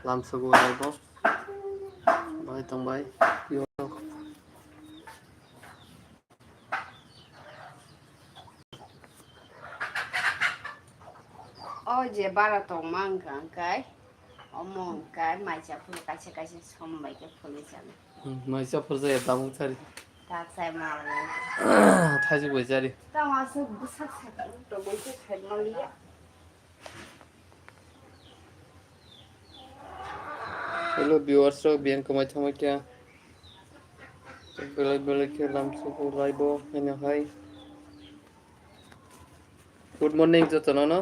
लामसुगु लाइबो बाहाय थांबाय जे बारा दं मा ओंखाय अमंखाय माइजाफोर खायसे खायसे समबायदि फुलि जानो माइजाफोर जाया दामुंसारि दासाय मालाय थाइजौ गैजारि दामासो बुसा साइड मोनसे साइड मालिया हेलो व्यूअर्स बियान कमाय थांबाय क्या बेलेग बेलेग के लामसुगु लाइबो हैनाहाय गुड मॉर्निंग जतन ना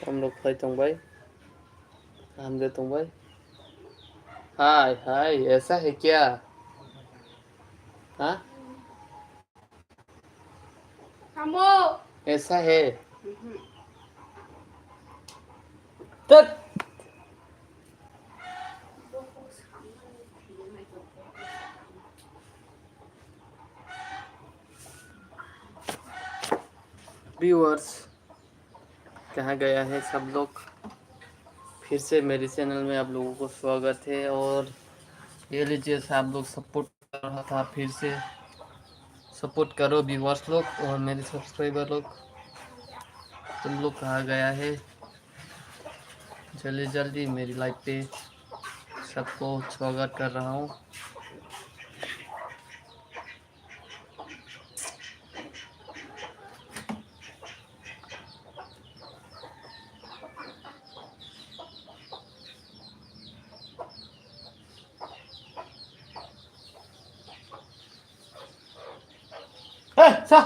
हम लोग खाई तंबाई हमदे तंबाई हाय हाय ऐसा है क्या हाँ ऐसा है तब व्यूअर्स कहाँ गया है सब लोग फिर से मेरे चैनल में आप लोगों को स्वागत है और ये लीजिए आप लोग सपोर्ट कर रहा था फिर से सपोर्ट करो व्यूअर्स लोग और मेरे सब्सक्राइबर लोग तुम लोग कहाँ गया है जल्दी जल्दी मेरी लाइफ पे सबको स्वागत कर रहा हूँ सा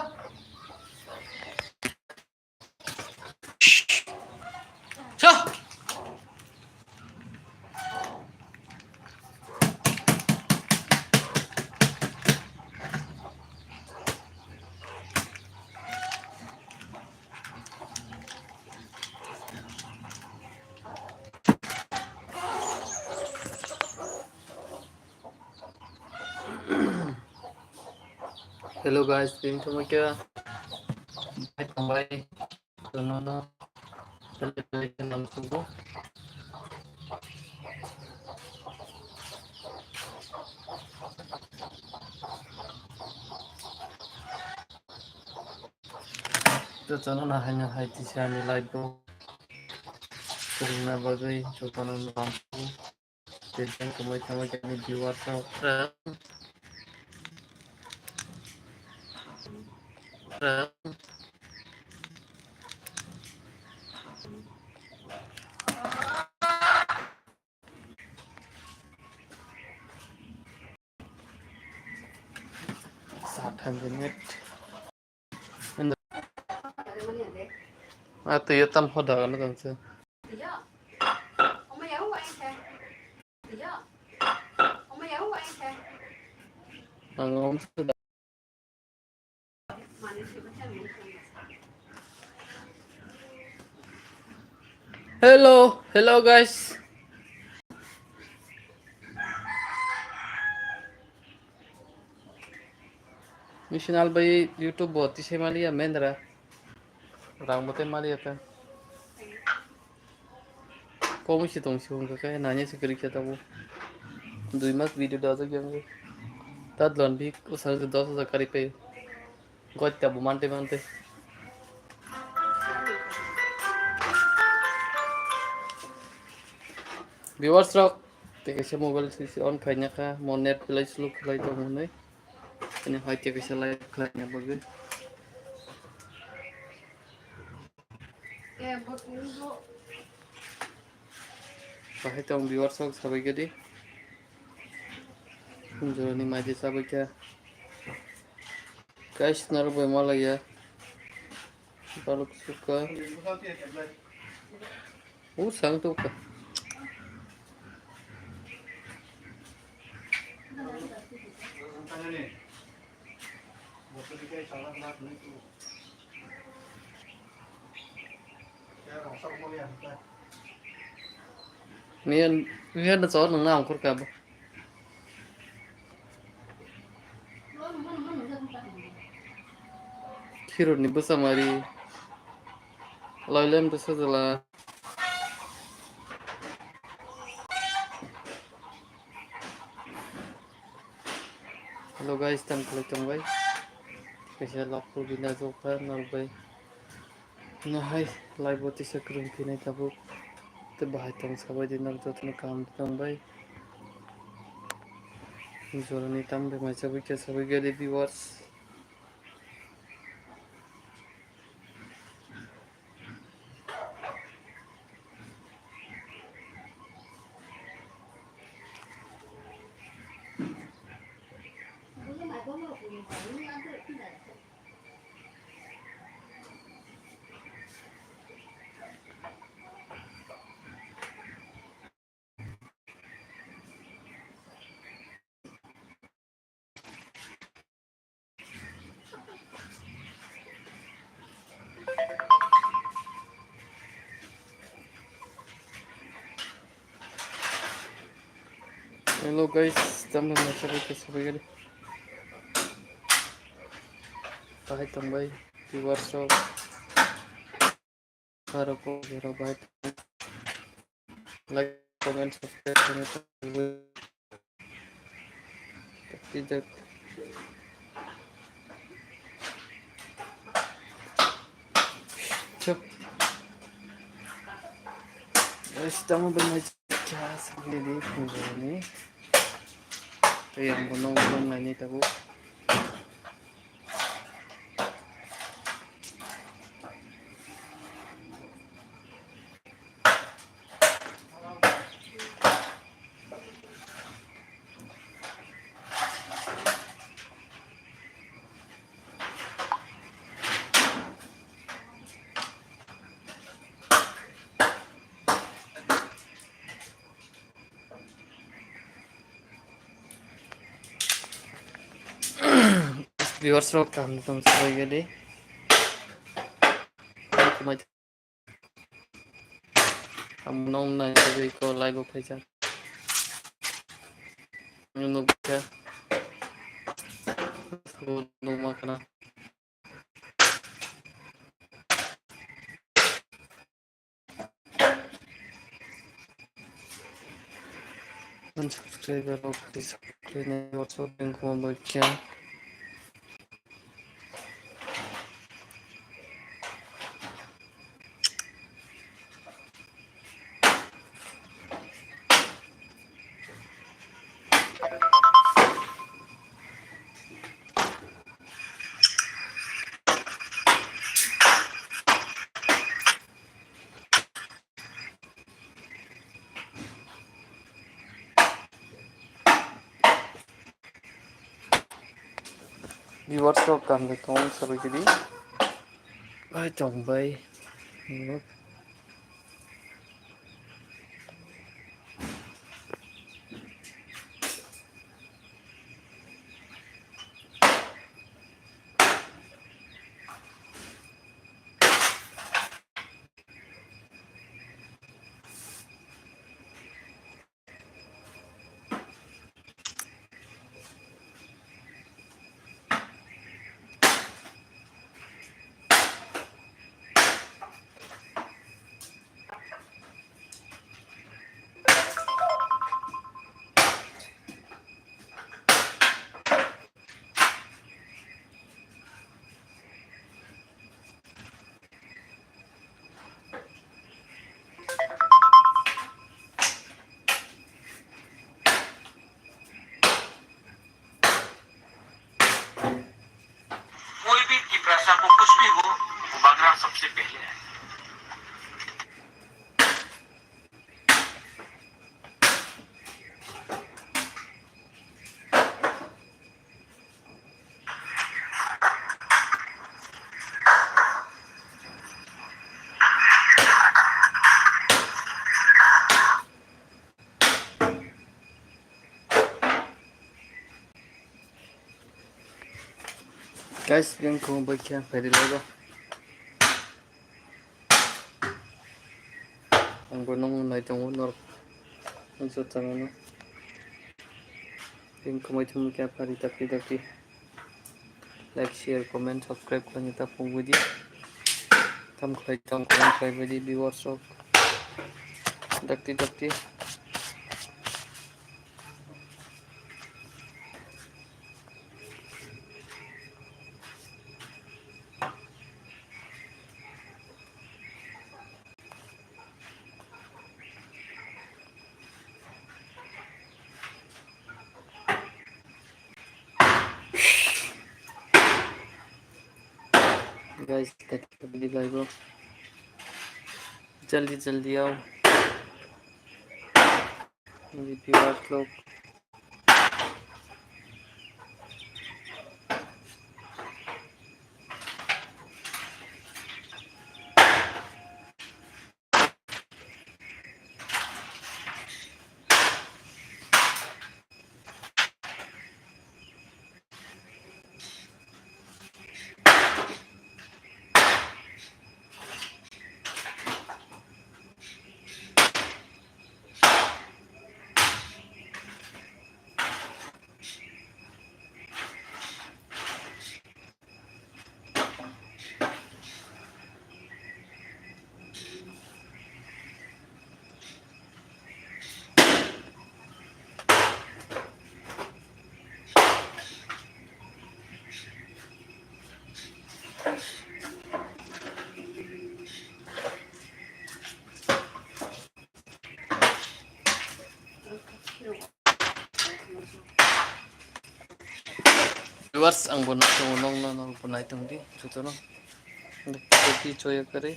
हेलो गाइस दिन तो मैं क्या भाई भाई दोनों ना चले के नाम सुनो तो चलो ना है हाई तीसरी लाइफ को करना बगै जो चलो नाम सुनो देखते हैं कमाई कमाई के व्यूअर्स साठ मिनट तो ये तम हो रहा ना तुमसे हेलो हेलो गाइस मिशनल भाई यूट्यूब बहुत ही से मालिया मेंद्रा रामबते मालिया का कौन सी तुम सी उनका क्या नानी से करी क्या था वो 2 मास वीडियो डाल दिया हमने तब लोन भी उस साल से 10,000 करी पे गोत्या बुमानते मानते व्यूअर्स रॉक ते कैसे मोबाइल से ऑन खाइना का मोनेट प्ले स्लो खलाई तो मोने इन्हें हाई ते कैसे लाइव खाइना बगे बाहे तो व्यूअर्स रॉक सबै गदी जोनी माइदे सबै क्या कैश नर बे मालया बालक सुका वो संग तो का mian mian na chon nang naam khur ka ba khiro ni busa mari loilem to sajala Hello guys, tang klik tong bay. Kasi lock ko binazokan norbay. Nahay, live boti sa krum pinay tabuk. Te bahay tong sabay din nagdot na kam tong bay. Jorani tam be mai sabay gale viewers. Hello guys, tam be mai sabay gale. Bahay tong bay. Viewers so. Haro ko, haro bahay tong. Like, comment, subscribe, comment. Tidak. Cep. Estamos bermaja sendiri ini. Yang menonton ini tahu. Viewers lo kam tum sabay gale. Am nong na sabay ko live ko phaja. Yung ka. So numa kana. Subscriber lo please subscribe na WhatsApp link ko mo kya. Viewers lo kam tong sabay gale. Bahay tong bay. कोई भी की भाषा को कुछ भी हो बागरा सबसे पहले है। Guys, yang ko ba kya pwede logo. Ang gunong na itong unor. Ang sutang ano. Yang ko may tumul kya pari tapi. Like, share, comment, subscribe ko nita po budi. Tam ko itong comment kay budi viewers so. Dakti. Guys दीदी भाई को जल्दी जल्दी आओ मेरे viewers लोग। Viewers आं बनाई नों बनाई दी जो वीडियो चोय करे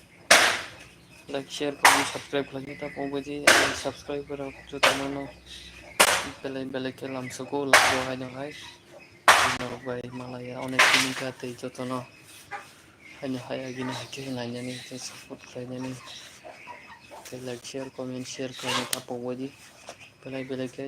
लाइक शेयर कमेंट सब्सक्राइब खालामनो थाबावबायदि सब्सक्राइबर जो नो बेले के लामसोखौ लाबोहाय नरबाय मालाया अनेक दिन गाते जतन हायनो हाया गिनो हायके नायनानै सपोर्ट खालामनानै लाइक शेयर कमेंट शेयर खालामनो थाबावबायदि बेले के